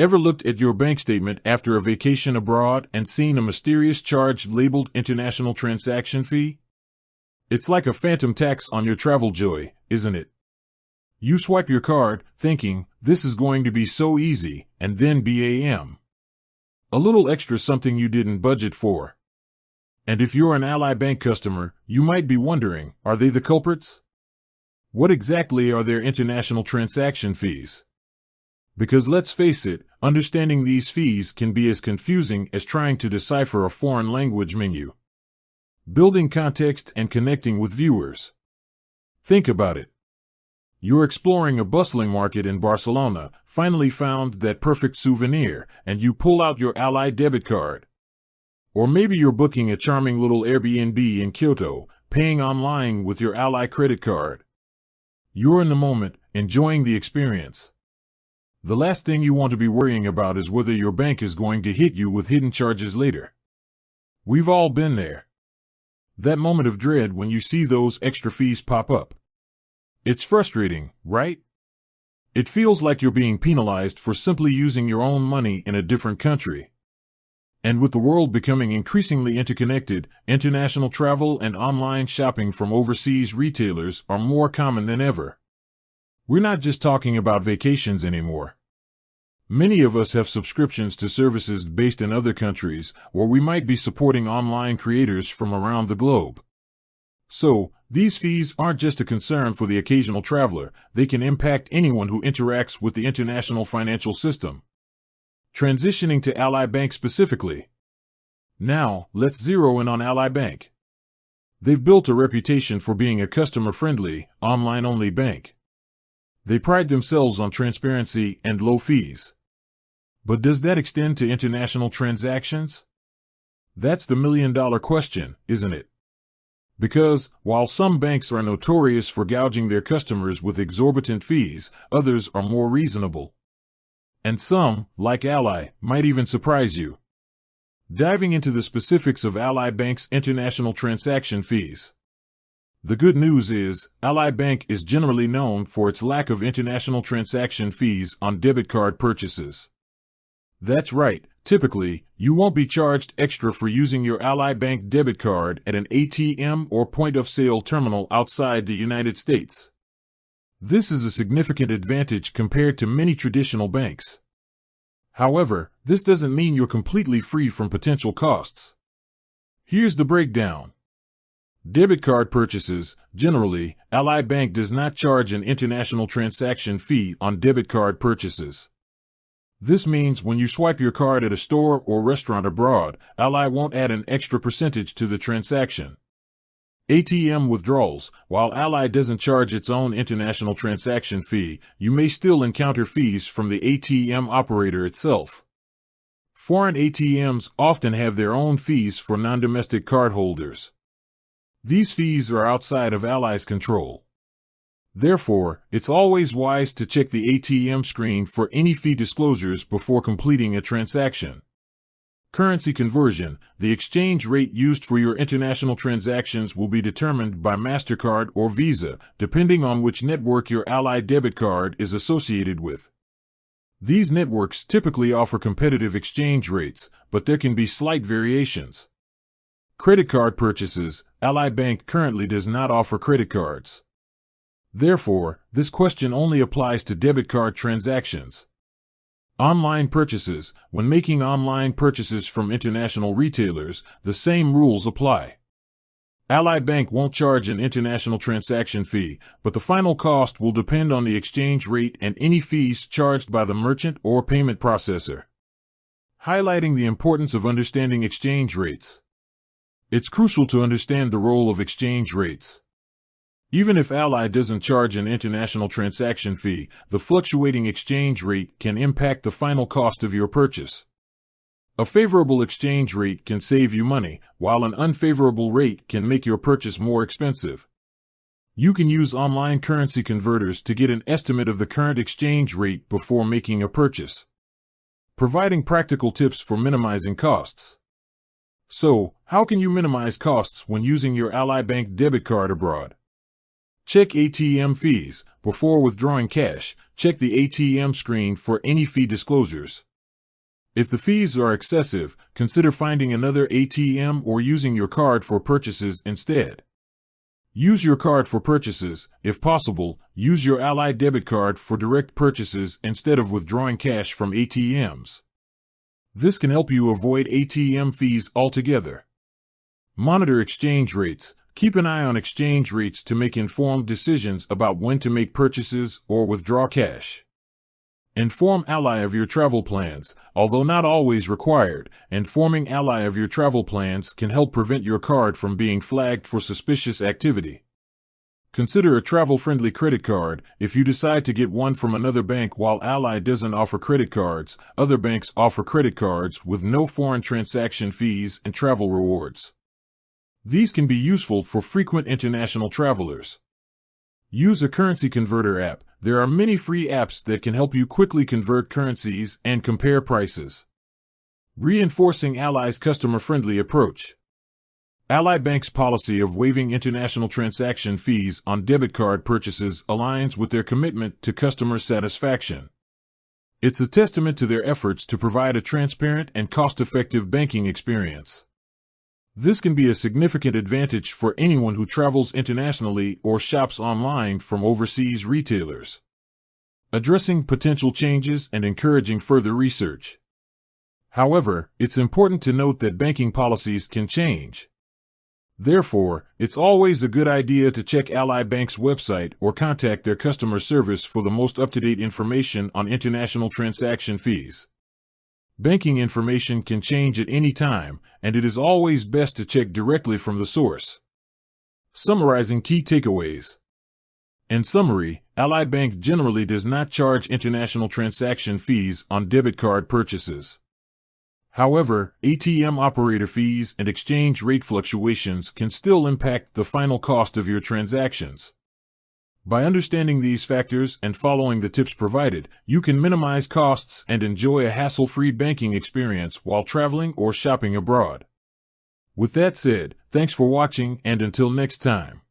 Ever looked at your bank statement after a vacation abroad and seen a mysterious charge labeled international transaction fee? It's like a phantom tax on your travel joy, isn't it? You swipe your card, thinking, this is going to be so easy, and then bam. A little extra something you didn't budget for. And if you're an Ally Bank customer, you might be wondering, are they the culprits? What exactly are their international transaction fees? Because let's face it, understanding these fees can be as confusing as trying to decipher a foreign language menu. Building context and connecting with viewers. Think about it. You're exploring a bustling market in Barcelona, finally found that perfect souvenir, and you pull out your Ally debit card. Or maybe you're booking a charming little Airbnb in Kyoto, paying online with your Ally credit card. You're in the moment, enjoying the experience. The last thing you want to be worrying about is whether your bank is going to hit you with hidden charges later. We've all been there. That moment of dread when you see those extra fees pop up. It's frustrating, right? It feels like you're being penalized for simply using your own money in a different country. And with the world becoming increasingly interconnected, international travel and online shopping from overseas retailers are more common than ever. We're not just talking about vacations anymore. Many of us have subscriptions to services based in other countries, or we might be supporting online creators from around the globe. So, these fees aren't just a concern for the occasional traveler, they can impact anyone who interacts with the international financial system. Transitioning to Ally Bank specifically. Now, let's zero in on Ally Bank. They've built a reputation for being a customer-friendly, online-only bank. They pride themselves on transparency and low fees. But does that extend to international transactions? That's the million-dollar question, isn't it? Because, while some banks are notorious for gouging their customers with exorbitant fees, others are more reasonable. And some, like Ally, might even surprise you. Diving into the specifics of Ally Bank's international transaction fees. The good news is, Ally Bank is generally known for its lack of international transaction fees on debit card purchases. That's right, typically, you won't be charged extra for using your Ally Bank debit card at an ATM or point-of-sale terminal outside the United States. This is a significant advantage compared to many traditional banks. However, this doesn't mean you're completely free from potential costs. Here's the breakdown. Debit card purchases. Generally, Ally Bank does not charge an international transaction fee on debit card purchases. This means when you swipe your card at a store or restaurant abroad, Ally won't add an extra percentage to the transaction. ATM withdrawals. While Ally doesn't charge its own international transaction fee, you may still encounter fees from the ATM operator itself. Foreign ATMs often have their own fees for non-domestic cardholders. These fees are outside of Ally's control. Therefore, it's always wise to check the ATM screen for any fee disclosures before completing a transaction. Currency conversion. The exchange rate used for your international transactions will be determined by MasterCard or Visa, depending on which network your Ally debit card is associated with. These networks typically offer competitive exchange rates, but there can be slight variations. Credit card purchases. Ally Bank currently does not offer credit cards. Therefore, this question only applies to debit card transactions. Online purchases. When making online purchases from international retailers, the same rules apply. Ally Bank won't charge an international transaction fee, but the final cost will depend on the exchange rate and any fees charged by the merchant or payment processor. Highlighting the importance of understanding exchange rates. It's crucial to understand the role of exchange rates. Even if Ally doesn't charge an international transaction fee, the fluctuating exchange rate can impact the final cost of your purchase. A favorable exchange rate can save you money, while an unfavorable rate can make your purchase more expensive. You can use online currency converters to get an estimate of the current exchange rate before making a purchase. Providing practical tips for minimizing costs. So, how can you minimize costs when using your Ally Bank debit card abroad? Check ATM fees. Before withdrawing cash, check the ATM screen for any fee disclosures. If the fees are excessive, consider finding another ATM or using your card for purchases instead. Use your card for purchases. If possible, use your Ally debit card for direct purchases instead of withdrawing cash from ATMs. This can help you avoid ATM fees altogether. Monitor exchange rates. Keep an eye on exchange rates to make informed decisions about when to make purchases or withdraw cash. Inform Ally of your travel plans. Although not always required, informing Ally of your travel plans can help prevent your card from being flagged for suspicious activity. Consider a travel-friendly credit card. If you decide to get one from another bank while Ally doesn't offer credit cards, other banks offer credit cards with no foreign transaction fees and travel rewards. These can be useful for frequent international travelers. Use a currency converter app. There are many free apps that can help you quickly convert currencies and compare prices. Reinforcing Ally's customer-friendly approach. Ally Bank's policy of waiving international transaction fees on debit card purchases aligns with their commitment to customer satisfaction. It's a testament to their efforts to provide a transparent and cost-effective banking experience. This can be a significant advantage for anyone who travels internationally or shops online from overseas retailers. Addressing potential changes and encouraging further research. However, it's important to note that banking policies can change. Therefore, it's always a good idea to check Ally Bank's website or contact their customer service for the most up-to-date information on international transaction fees. Banking information can change at any time, and it is always best to check directly from the source. Summarizing key takeaways. In summary, Ally Bank generally does not charge international transaction fees on debit card purchases. However, ATM operator fees and exchange rate fluctuations can still impact the final cost of your transactions. By understanding these factors and following the tips provided, you can minimize costs and enjoy a hassle-free banking experience while traveling or shopping abroad. With that said, thanks for watching, and until next time.